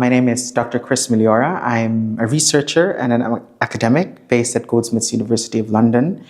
My name is Dr. Chris Millora. I'm a researcher and an academic based at Goldsmiths University of London.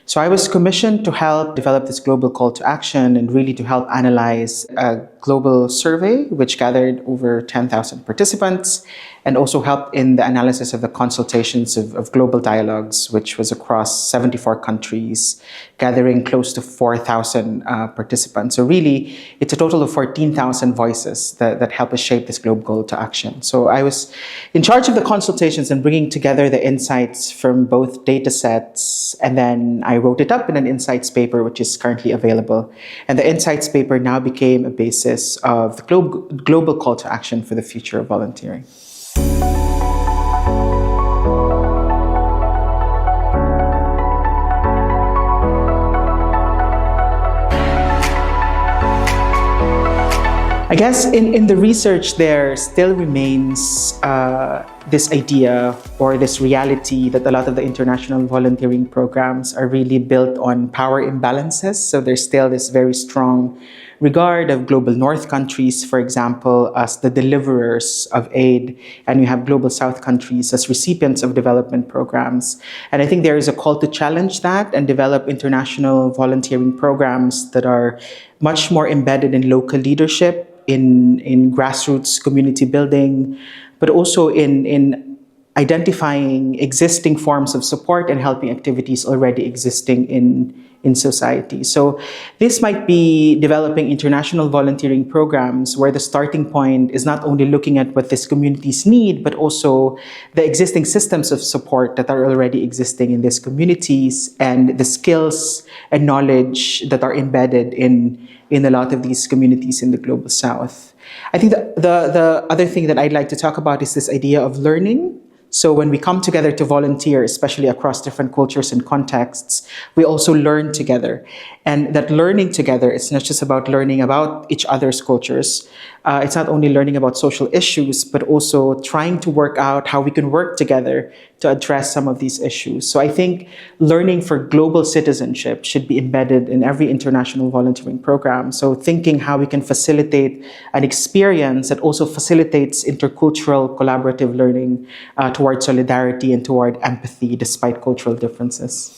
So I was commissioned to help develop this global call to action and really to help analyze a global survey which gathered over 10,000 participants and also helped in the analysis of the consultations of global dialogues, which was across 74 countries, gathering close to 4,000 participants. So really, it's a total of 14,000 voices that help us shape this global call to action. So I was in charge of the consultations and bringing together the insights from both data sets, and then I wrote it up in an insights paper, which is currently available. And the insights paper now became a basis of the global call to action for the future of volunteering. I guess in the research there still remains this idea or this reality that a lot of the international volunteering programs are really built on power imbalances. So there's still this very strong regard of global north countries, for example, as the deliverers of aid, and you have global south countries as recipients of development programs. And I think there is a call to challenge that and develop international volunteering programs that are much more embedded in local leadership, in grassroots community building, but also in identifying existing forms of support and helping activities already existing in society. So this might be developing international volunteering programs where the starting point is not only looking at what these communities need, but also the existing systems of support that are already existing in these communities and the skills and knowledge that are embedded in a lot of these communities in the global south. I think the other thing that I'd like to talk about is this idea of learning. So when we come together to volunteer, especially across different cultures and contexts, we also learn together. And that learning together, it's not just about learning about each other's cultures. It's not only learning about social issues, but also trying to work out how we can work together to address some of these issues. So I think learning for global citizenship should be embedded in every international volunteering program. So thinking how we can facilitate an experience that also facilitates intercultural collaborative learning toward solidarity and toward empathy despite cultural differences.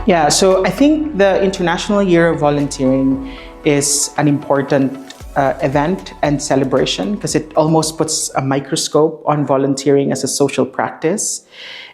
Yeah, so I think the International Year of Volunteering is an important event and celebration because it almost puts a microscope on volunteering as a social practice.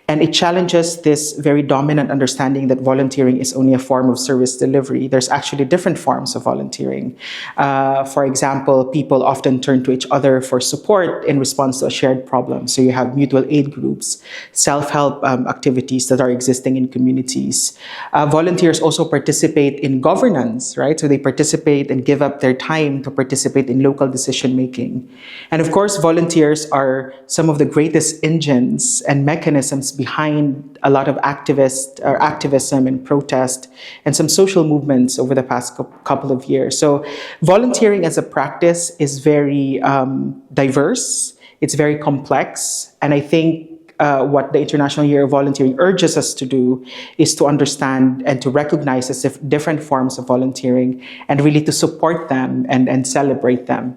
And it challenges this very dominant understanding that volunteering is only a form of service delivery. There's actually different forms of volunteering. For example, people often turn to each other for support in response to a shared problem. So you have mutual aid groups, self-help activities that are existing in communities. Volunteers also participate in governance, right? So they participate and give up their time to participate in local decision-making. And of course, volunteers are some of the greatest engines and mechanisms behind a lot of activism and protest and some social movements over the past couple of years. So volunteering as a practice is very diverse, it's very complex, and I think what the International Year of Volunteering urges us to do is to understand and to recognize the different forms of volunteering and really to support them and celebrate them.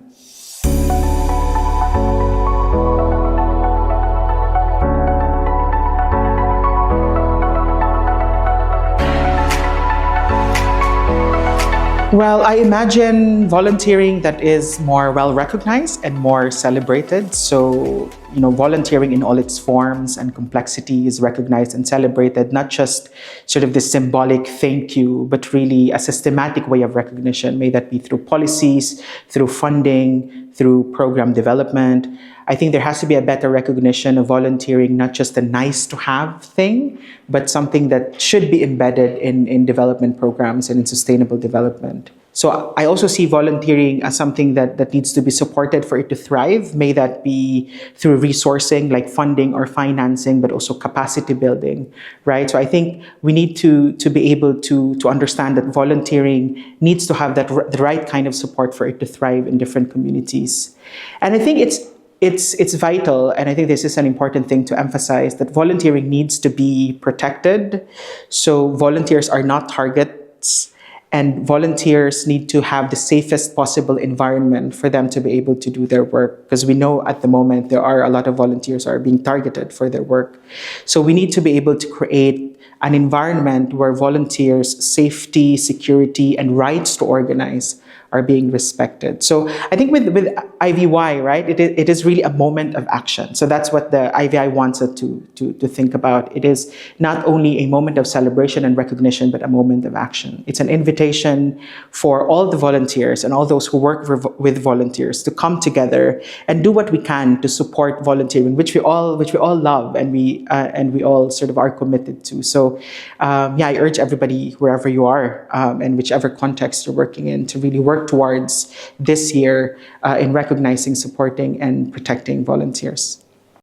Well, I imagine volunteering that is more well-recognized and more celebrated. So, volunteering in all its forms and complexity is recognized and celebrated, not just sort of this symbolic thank you, but really a systematic way of recognition, may that be through policies, through funding, through program development. I think there has to be a better recognition of volunteering, not just a nice-to-have thing, but something that should be embedded in development programs and in sustainable development. So I also see volunteering as something that needs to be supported for it to thrive. May that be through resourcing like funding or financing, but also capacity building, right? So I think we need to be able to understand that volunteering needs to have the right kind of support for it to thrive in different communities. And I think it's it's vital, and I think this is an important thing to emphasize, that volunteering needs to be protected. So volunteers are not targets, and volunteers need to have the safest possible environment for them to be able to do their work, because we know at the moment there are a lot of volunteers are being targeted for their work. So we need to be able to create an environment where volunteers' safety, security, and rights to organize are being respected. So I think with IVY, right, it is really a moment of action. So that's what the IVI wants us to think about. It is not only a moment of celebration and recognition, but a moment of action. It's an invitation for all the volunteers and all those who work with volunteers to come together and do what we can to support volunteering, which we all love, and we all sort of are committed to. So I urge everybody, wherever you are, and whichever context you're working in, to really work towards this year in recognizing, supporting, and protecting volunteers.